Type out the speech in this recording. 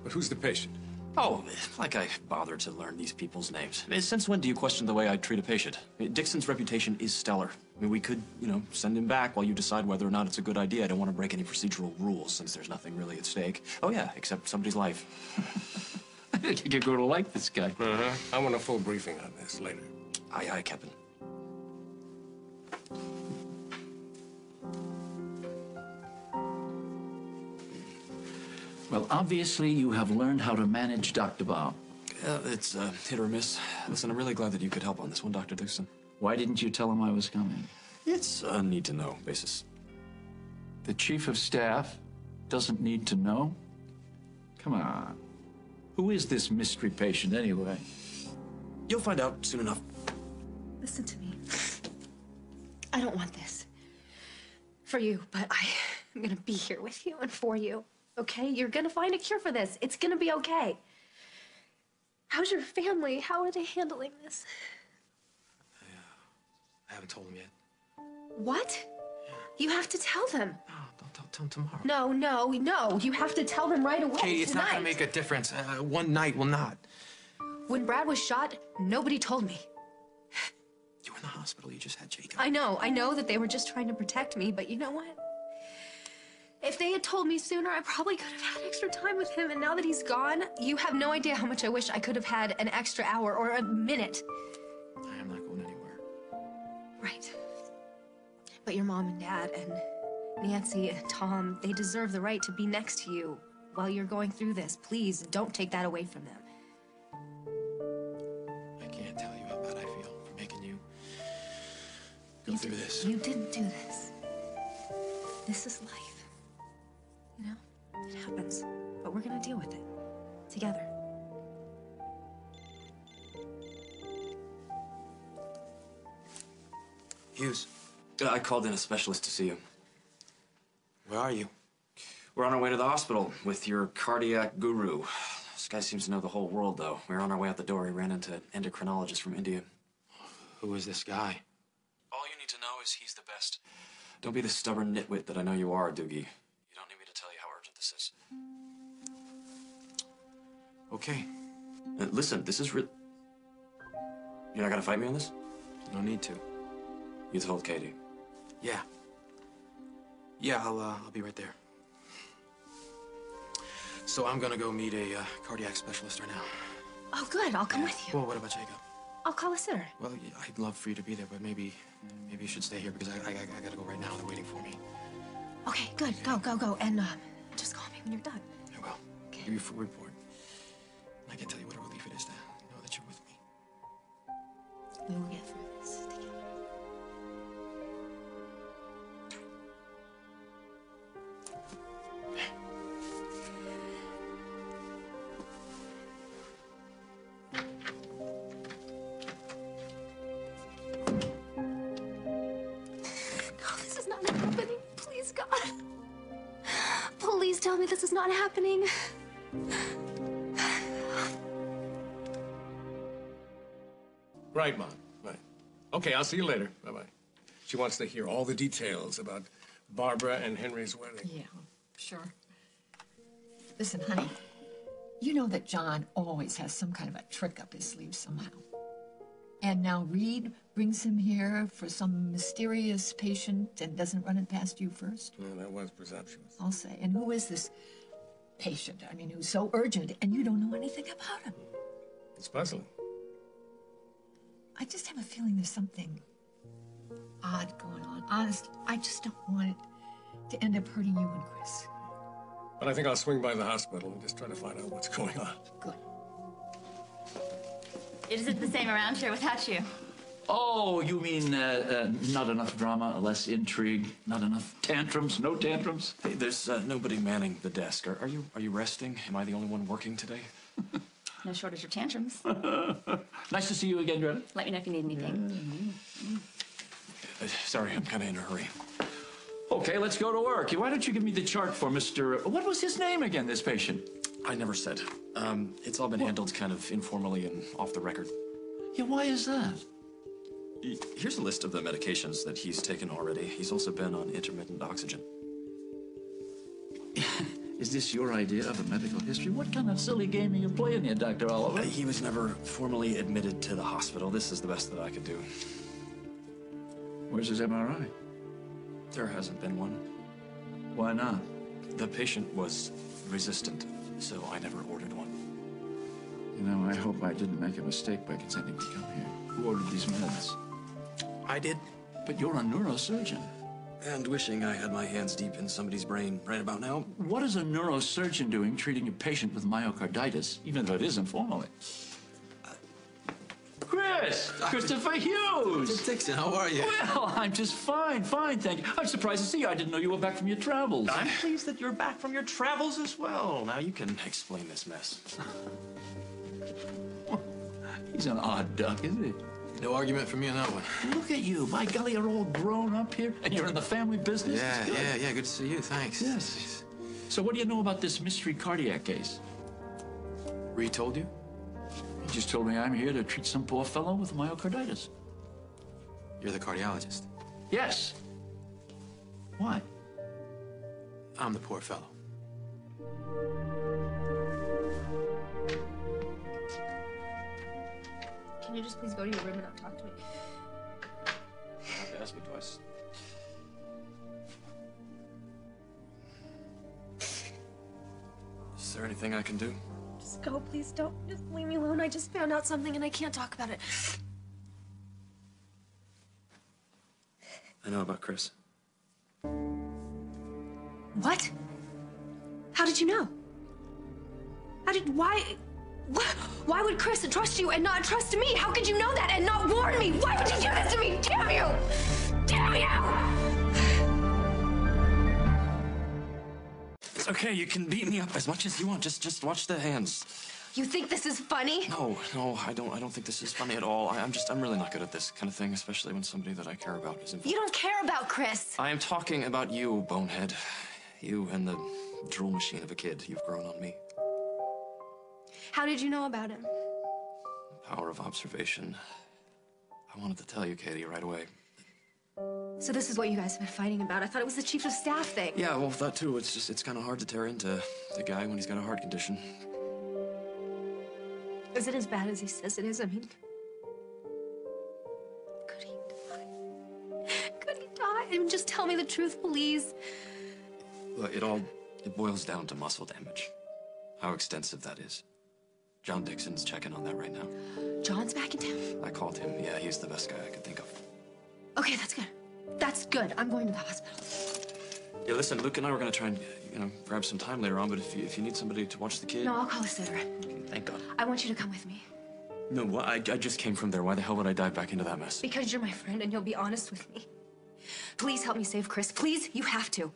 But who's the patient? Oh, like I bothered to learn these people's names. Since when do you question the way I treat a patient? Dixon's reputation is stellar. I mean, we could, send him back while you decide whether or not it's a good idea. I don't want to break any procedural rules since there's nothing really at stake. Oh, yeah, except somebody's life. I think you're going to like this guy. Uh-huh. I want a full briefing on this later. Aye, aye, Captain. Well, obviously you have learned how to manage Dr. Bob. It's hit or miss. Listen, I'm really glad that you could help on this one, Dr. Dixon. Why didn't you tell him I was coming? It's a need-to-know basis. The chief of staff doesn't need to know? Come on. Who is this mystery patient, anyway? You'll find out soon enough. Listen to me. I don't want this for you, but I'm gonna be here with you and for you, okay? You're gonna find a cure for this. It's gonna be okay. How's your family? How are they handling this? I haven't told them yet. What? Yeah. You have to tell them. No, don't tell them tomorrow. No. You have to tell them right away. Katie, it's tonight. not gonna make a difference. One night will not. When Brad was shot, nobody told me. You were in the hospital. You just had Jacob. I know that they were just trying to protect me, but you know what? If they had told me sooner, I probably could have had extra time with him, and now that he's gone, you have no idea how much I wish I could have had an extra hour or a minute. I am not going anywhere. Right. But your mom and dad and Nancy and Tom, they deserve the right to be next to you while you're going through this. Please, don't take that away from them. I can't tell you how bad I feel for making you go through this. You didn't do this. This is life. You know, it happens, but we're gonna deal with it together. Hughes. I called in a specialist to see you. Where are you? We're on our way to the hospital with your cardiac guru. This guy seems to know the whole world, though. We were on our way out the door. He ran into an endocrinologist from India. Who is this guy? All you need to know is he's the best. Don't be the stubborn nitwit that I know you are, Doogie. You don't need me to tell you how urgent this is. Okay. Listen, this is real. You're not gonna fight me on this? No need to. You told Katie. Yeah. Yeah, I'll be right there. So I'm gonna go meet a cardiac specialist right now. Oh, good. I'll come with you. Well, what about Jacob? I'll call a sitter. Well, I'd love for you to be there, but maybe you should stay here because I gotta go right now. They're waiting for me. Okay, good. Go. And just call me when you're done. I will. Okay. Give you a full report. I can't tell you what a relief it is to know that you're with me. We will get through this together. Please tell me this is not happening. Right, Mom. Right. Okay, I'll see you later. Bye-bye. She wants to hear all the details about Barbara and Henry's wedding. Yeah, sure. Listen, honey, you know that John always has some kind of a trick up his sleeve somehow. And now Reid brings him here for some mysterious patient and doesn't run it past you first? No, that was presumptuous. I'll say. And who is this patient? I mean, who's so urgent and you don't know anything about him? It's puzzling. I just have a feeling there's something odd going on. Honestly, I just don't want it to end up hurting you and Chris. But I think I'll swing by the hospital and just try to find out what's going on. Good. It isn't the same around here without you. Oh, you mean not enough drama, less intrigue, not enough tantrums, no tantrums? Hey, there's nobody manning the desk. Are you resting? Am I the only one working today? No shortage of tantrums. Nice to see you again, Greta. Let me know if you need anything. Sorry, I'm kind of in a hurry. Okay, let's go to work. Why don't you give me the chart for Mr. What was his name again, this patient? I never said. It's all been handled kind of informally and off the record. Yeah, why is that? Here's a list of the medications that he's taken already. He's also been on intermittent oxygen. Is this your idea of a medical history? What kind of silly game are you playing here, Dr. Oliver? He was never formally admitted to the hospital. This is the best that I could do. Where's his MRI? There hasn't been one. Why not? The patient was resistant, so I never ordered one. You know, I hope I didn't make a mistake by consenting to come here. Who ordered these meds? I did. But you're a neurosurgeon. And wishing I had my hands deep in somebody's brain right about now. What is a neurosurgeon doing treating a patient with myocarditis, even though it isn't formally? Chris! Christopher Hughes! Dixon, how are you? Well, I'm just fine, thank you. I'm surprised to see you. I didn't know you were back from your travels. I'm pleased that you're back from your travels as well. Now you can explain this mess. He's an odd duck, isn't he? No argument from me on that one. Look at you. By golly, you're all grown up here, and you're in the family business. Yeah, good to see you, thanks. Yes. So what do you know about this mystery cardiac case? Reid told you? He just told me I'm here to treat some poor fellow with myocarditis. You're the cardiologist. Yes. Why? I'm the poor fellow. Can you just please go to your room and not talk to me? You have to ask me twice. Is there anything I can do? Just go, please don't. Just leave me alone. I just found out something and I can't talk about it. I know about Chris. What? How did you know? Why would Chris trust you and not trust me? How could you know that and not warn me? Why would you do this to me? Damn you! Damn you! It's okay, you can beat me up as much as you want. Just watch the hands. You think this is funny? No, I don't think this is funny at all. I'm really not good at this kind of thing, especially when somebody that I care about is involved. You don't care about Chris. I am talking about you, bonehead. You and the drool machine of a kid. You've grown on me. How did you know about him? Power of observation. I wanted to tell you, Katie, right away. So this is what you guys have been fighting about. I thought it was the chief of staff thing. Yeah, well, that too. It's kind of hard to tear into the guy when he's got a heart condition. Is it as bad as he says it is? I mean, could he die? Could he die? I mean, just tell me the truth, please. Look, it boils down to muscle damage. How extensive that is. John Dixon's checking on that right now. John's back in town? I called him. Yeah, he's the best guy I could think of. Okay, that's good. That's good. I'm going to the hospital. Yeah, listen, Luke and I were gonna try and, grab some time later on, but if you need somebody to watch the kid... No, I'll call a sitter. Okay, thank God. I want you to come with me. No, what? I just came from there. Why the hell would I dive back into that mess? Because you're my friend and you'll be honest with me. Please help me save Chris. Please, you have to.